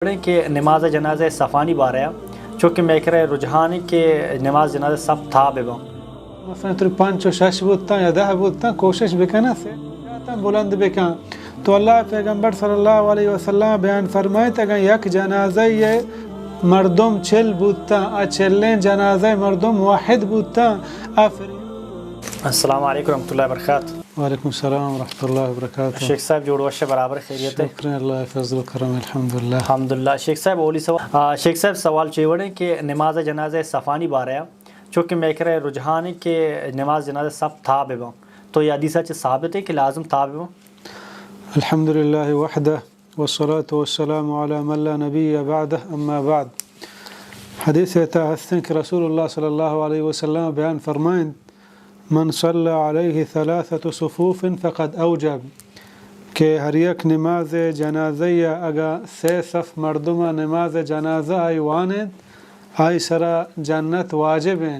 کہ نماز جنازہ صفانی باریا چونکہ میکر رجحان کہ نماز جنازہ سب تھا بے مثلا تو 5 و 6 بودتا یا 10 بودتا کوشش بکنه سے بلند بکن تو اللہ پیغمبر صلی اللہ علیہ وسلم بیان فرمائے اگر یک جنازہ مردم 40 بودتا اچلین جنازہ مردم واحد بودتا السلام علیکم ورحمۃ اللہ وبرکاتہ. وعلیکم السلام ورحمۃ اللہ وبرکاتہ. شیخ صاحب جوڑ وش برابر خیریت ہے؟ شکر اللہ فضل و کرم الحمدللہ. الحمدللہ. شیخ صاحب اولی سوال شیخ صاحب سوال چیوڑے کہ نماز جنازہ صفانی باریا چونکہ میکر رجحان کہ نماز جنازہ سب تھا بے تو یہ حدیث ثابت ہے کہ لازم تھا بے؟ الحمدللہ وحدہ والصلاة والسلام علی من لا نبی بعدہ اما بعد. حدیث ہستن کہ رسول اللہ صلی اللہ علیہ وسلم بیان فرمائیں من صلی علیہ 3 صفوف فقد اوجب کہ ہر یک نماز جنازہ اگر 3 صف مردمہ نماز جنازہ آئی واند آئی سرا جنت واجب ہیں.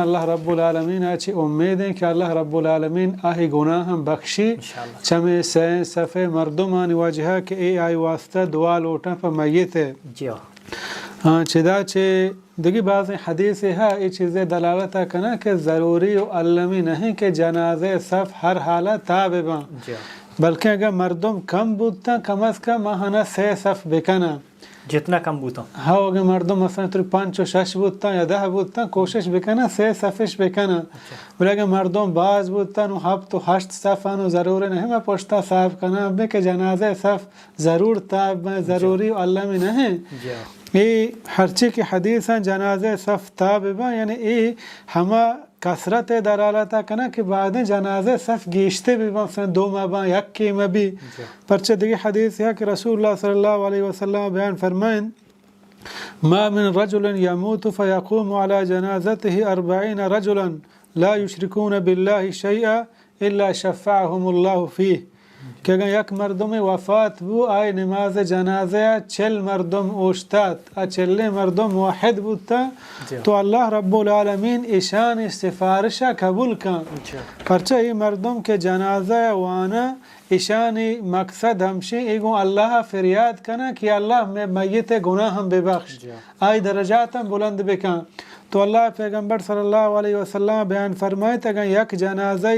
اللہ رب العالمین اچھی امید ہیں کہ اللہ رب العالمین آہی گناہ بخشی چمے 3 صف مردمان وجہ کہ اے آئی واسطہ دعا لوٹا پر میت ہے. چدا چھے دیکھی بعض حدیث ہے یہ چیزیں دلالت کنا کہ ضروری و علمی نہیں کہ جنازے صف ہر حالت تابع بلکہ اگر مردم کم بودتا کم از کم ماہانا 3 صف بکنا جتنا کم بودتا ہاں اگر مردم مثلا 5 و 6 بودتا یا 10 بودتا کوشش بکنا 3 صفش بکنا. بلکہ اگر مردم باز بودتا نو 7 و 8 صف انو ضروری نہیں میں پوچھتا صاحب کنا اب کہ جنازے صف ضرور تابع ضروری و علمی نہیں. یہ ہرچی کی حدیث ہیں جنازے صف تابع یعنی یہ ہما کثرت دلالتا کنا کہ بعد جنازے صف گیشتے بھی مثلا 2 مابا 1 کی مبی پرچہ دیگی حدیث ہے کہ رسول اللہ صلی اللہ علیہ وسلم بیان فرمائیں ما من رجل يموت فيقوم على جنازته 40 رجلا لا يشركون بالله شيئا الا شفعهم الله فيه کہ اگر یک مردم وفات بو آئی نماز جنازہ 40 مردم اوشتات 40 مردم واحد بودتا تو اللہ رب العالمین ایشان سفارشہ قبول کن. پرچہ ای مردم کے جنازہ وانا ایشانی مقصد ہمشی ایگو اللہ فریاد کنا کہ اللہ میں میت گناہ ہم ببخش آئی درجات ہم بلند بکن. تو اللہ پیغمبر صلی اللہ علیہ وسلم بیان فرمائے اگر یک جنازہ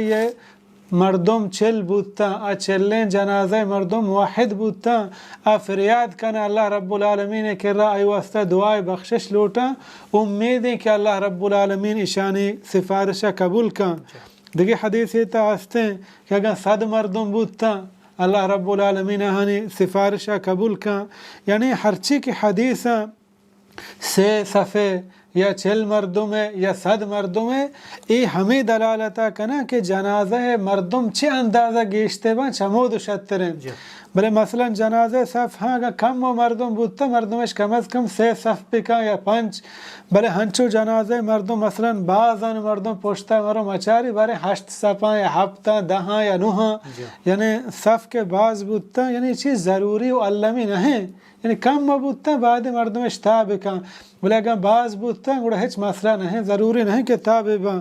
مردم 40 بودتا اچلین جنازہ مردم واحد بودتا فریاد کنا اللہ رب العالمین کر رہا ای واسطہ دعائے بخشش لوٹا امید ہے کہ اللہ رب العالمین اشانی سفارشہ قبول کن. دیکھیں حدیث تا ہستے ہیں کہ اگر 100 مردم بودتا اللہ رب العالمین ہانی سفارشہ قبول کن. یعنی ہرچی کی حدیث 3 صفحے یا 40 مردم ہے یا 100 مردم ہے یہ ہمیں دلالتا کنا کہ جنازہ مردم چھ اندازہ گیشتے با چمود و شتریں. بلے مثلا جنازہ صف ہاں اگر کم و مردم بودتا مردمش کم از کم 3 صف بکا یا 5 بلے ہنچو جنازہ مردم مثلا بعضان مردم پوشتا مرم اچاری بارے 8 صفاں یا 7 10 یا 9 یعنی صف کے بعض بودتا یعنی چیز ضروری و علمی نہیں یعنی کم بودتا بعد مردمش تابع کن. بلے اگر بعض بودتا گوڑا ہیچ مسئلہ نہیں ضروری نہیں کہ تابع با.